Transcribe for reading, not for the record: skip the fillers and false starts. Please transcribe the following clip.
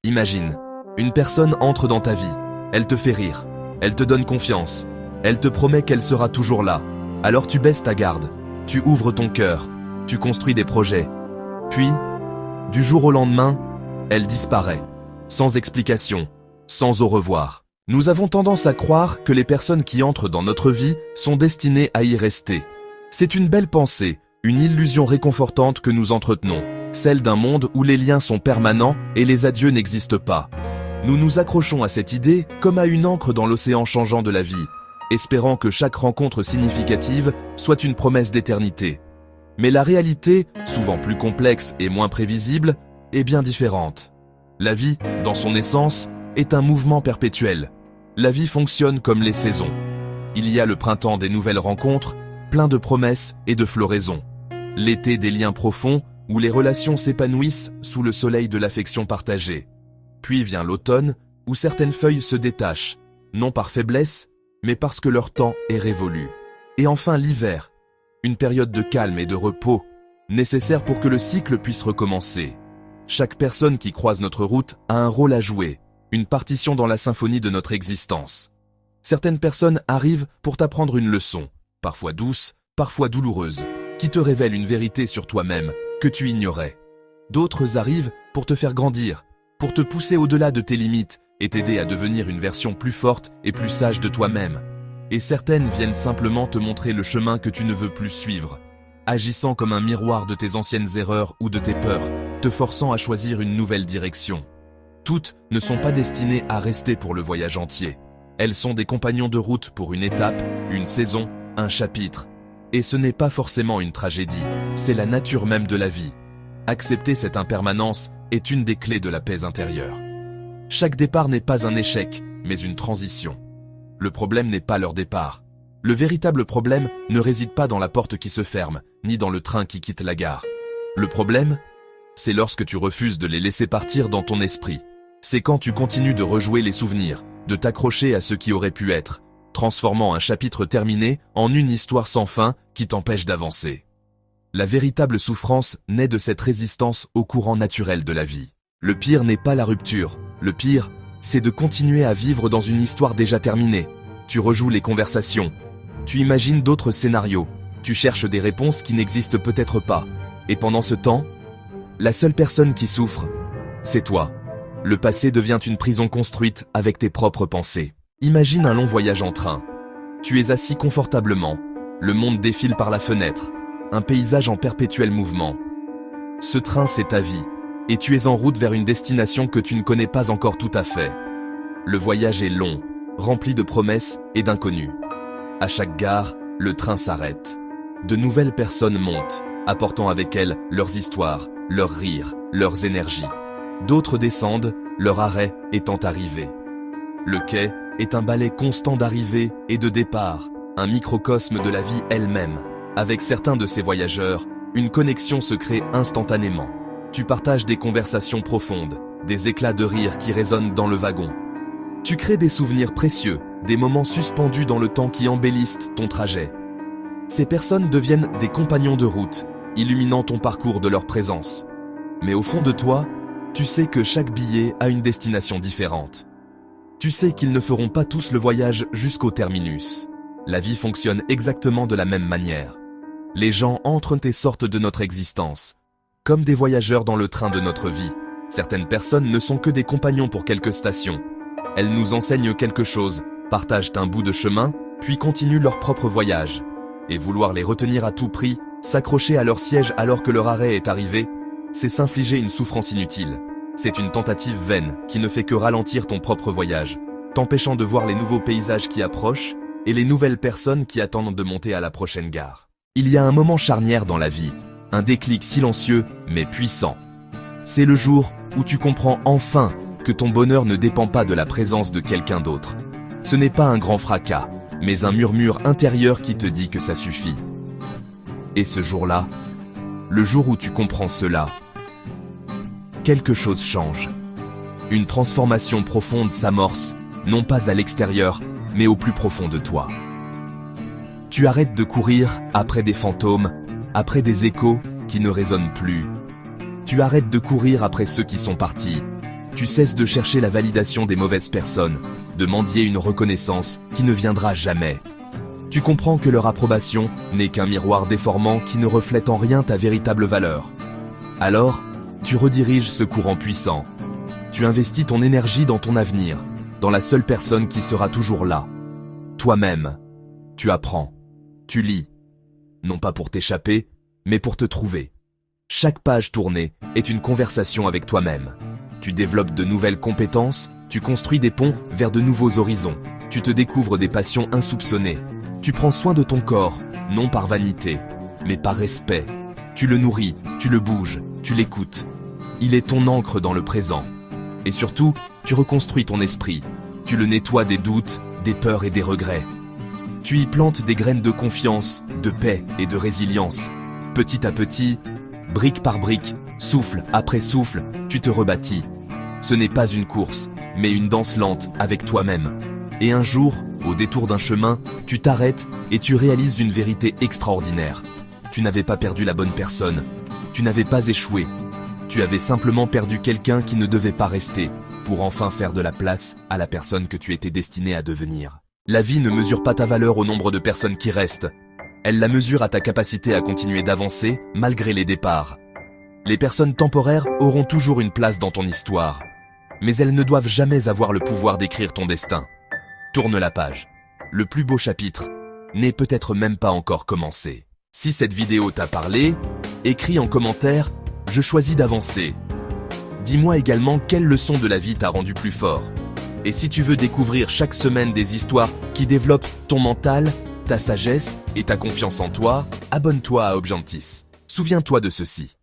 Imagine, une personne entre dans ta vie, elle te fait rire, elle te donne confiance, elle te promet qu'elle sera toujours là. Alors tu baisses ta garde, tu ouvres ton cœur, tu construis des projets. Puis, du jour au lendemain, elle disparaît, sans explication, sans au revoir. Nous avons tendance à croire que les personnes qui entrent dans notre vie sont destinées à y rester. C'est une belle pensée, une illusion réconfortante que nous entretenons, celle d'un monde où les liens sont permanents et les adieux n'existent pas. Nous nous accrochons à cette idée comme à une encre dans l'océan changeant de la vie, espérant que chaque rencontre significative soit une promesse d'éternité. Mais la réalité, souvent plus complexe et moins prévisible, est bien différente. La vie, dans son essence, est un mouvement perpétuel. La vie fonctionne comme les saisons. Il y a le printemps des nouvelles rencontres, plein de promesses et de floraisons. L'été des liens profonds, où les relations s'épanouissent sous le soleil de l'affection partagée. Puis vient l'automne, où certaines feuilles se détachent, non par faiblesse, mais parce que leur temps est révolu. Et enfin l'hiver, une période de calme et de repos, nécessaire pour que le cycle puisse recommencer. Chaque personne qui croise notre route a un rôle à jouer, une partition dans la symphonie de notre existence. Certaines personnes arrivent pour t'apprendre une leçon, parfois douce, parfois douloureuse, qui te révèle une vérité sur toi-même que tu ignorais. D'autres arrivent pour te faire grandir, pour te pousser au-delà de tes limites et t'aider à devenir une version plus forte et plus sage de toi-même. Et certaines viennent simplement te montrer le chemin que tu ne veux plus suivre, agissant comme un miroir de tes anciennes erreurs ou de tes peurs, te forçant à choisir une nouvelle direction. Toutes ne sont pas destinées à rester pour le voyage entier. Elles sont des compagnons de route pour une étape, une saison, un chapitre. Et ce n'est pas forcément une tragédie, c'est la nature même de la vie. Accepter cette impermanence est une des clés de la paix intérieure. Chaque départ n'est pas un échec, mais une transition. Le problème n'est pas leur départ. Le véritable problème ne réside pas dans la porte qui se ferme, ni dans le train qui quitte la gare. Le problème, c'est lorsque tu refuses de les laisser partir dans ton esprit. C'est quand tu continues de rejouer les souvenirs, de t'accrocher à ce qui aurait pu être, transformant un chapitre terminé en une histoire sans fin qui t'empêche d'avancer. La véritable souffrance naît de cette résistance au courant naturel de la vie. Le pire n'est pas la rupture, le pire, c'est de continuer à vivre dans une histoire déjà terminée. Tu rejoues les conversations, tu imagines d'autres scénarios, tu cherches des réponses qui n'existent peut-être pas. Et pendant ce temps, la seule personne qui souffre, c'est toi. Le passé devient une prison construite avec tes propres pensées. Imagine un long voyage en train. Tu es assis confortablement, le monde défile par la fenêtre, un paysage en perpétuel mouvement. Ce train, c'est ta vie, et tu es en route vers une destination que tu ne connais pas encore tout à fait. Le voyage est long, rempli de promesses et d'inconnus. À chaque gare, le train s'arrête. De nouvelles personnes montent, apportant avec elles leurs histoires, leurs rires, leurs énergies. D'autres descendent, leur arrêt étant arrivé. Le quai est un ballet constant d'arrivée et de départ, un microcosme de la vie elle-même. Avec certains de ces voyageurs, une connexion se crée instantanément. Tu partages des conversations profondes, des éclats de rire qui résonnent dans le wagon. Tu crées des souvenirs précieux, des moments suspendus dans le temps qui embellissent ton trajet. Ces personnes deviennent des compagnons de route, illuminant ton parcours de leur présence. Mais au fond de toi, tu sais que chaque billet a une destination différente. Tu sais qu'ils ne feront pas tous le voyage jusqu'au terminus. La vie fonctionne exactement de la même manière. Les gens entrent et sortent de notre existence, comme des voyageurs dans le train de notre vie. Certaines personnes ne sont que des compagnons pour quelques stations. Elles nous enseignent quelque chose, partagent un bout de chemin, puis continuent leur propre voyage. Et vouloir les retenir à tout prix, s'accrocher à leur siège alors que leur arrêt est arrivé, c'est s'infliger une souffrance inutile. C'est une tentative vaine qui ne fait que ralentir ton propre voyage, t'empêchant de voir les nouveaux paysages qui approchent et les nouvelles personnes qui attendent de monter à la prochaine gare. Il y a un moment charnière dans la vie, un déclic silencieux mais puissant. C'est le jour où tu comprends enfin que ton bonheur ne dépend pas de la présence de quelqu'un d'autre. Ce n'est pas un grand fracas, mais un murmure intérieur qui te dit que ça suffit. Et ce jour-là, le jour où tu comprends cela, quelque chose change. Une transformation profonde s'amorce, non pas à l'extérieur, mais au plus profond de toi. Tu arrêtes de courir après des fantômes, après des échos qui ne résonnent plus. Tu arrêtes de courir après ceux qui sont partis. Tu cesses de chercher la validation des mauvaises personnes, de mendier une reconnaissance qui ne viendra jamais. Tu comprends que leur approbation n'est qu'un miroir déformant qui ne reflète en rien ta véritable valeur. Alors, tu rediriges ce courant puissant. Tu investis ton énergie dans ton avenir, dans la seule personne qui sera toujours là. Toi-même. Tu apprends. Tu lis. Non pas pour t'échapper, mais pour te trouver. Chaque page tournée est une conversation avec toi-même. Tu développes de nouvelles compétences, tu construis des ponts vers de nouveaux horizons. Tu te découvres des passions insoupçonnées. Tu prends soin de ton corps, non par vanité, mais par respect. Tu le nourris, tu le bouges, tu l'écoutes. Il est ton ancre dans le présent. Et surtout, tu reconstruis ton esprit. Tu le nettoies des doutes, des peurs et des regrets. Tu y plantes des graines de confiance, de paix et de résilience. Petit à petit, brique par brique, souffle après souffle, tu te rebâtis. Ce n'est pas une course, mais une danse lente avec toi-même. Et un jour, au détour d'un chemin, tu t'arrêtes et tu réalises une vérité extraordinaire. Tu n'avais pas perdu la bonne personne. Tu n'avais pas échoué. Tu avais simplement perdu quelqu'un qui ne devait pas rester, pour enfin faire de la place à la personne que tu étais destiné à devenir. La vie ne mesure pas ta valeur au nombre de personnes qui restent. Elle la mesure à ta capacité à continuer d'avancer malgré les départs. Les personnes temporaires auront toujours une place dans ton histoire, mais elles ne doivent jamais avoir le pouvoir d'écrire ton destin. Tourne la page. Le plus beau chapitre n'est peut-être même pas encore commencé. Si cette vidéo t'a parlé, écris en commentaire « Je choisis d'avancer ». Dis-moi également quelle leçon de la vie t'a rendu plus fort. Et si tu veux découvrir chaque semaine des histoires qui développent ton mental, ta sagesse et ta confiance en toi, abonne-toi à Objantis. Souviens-toi de ceci.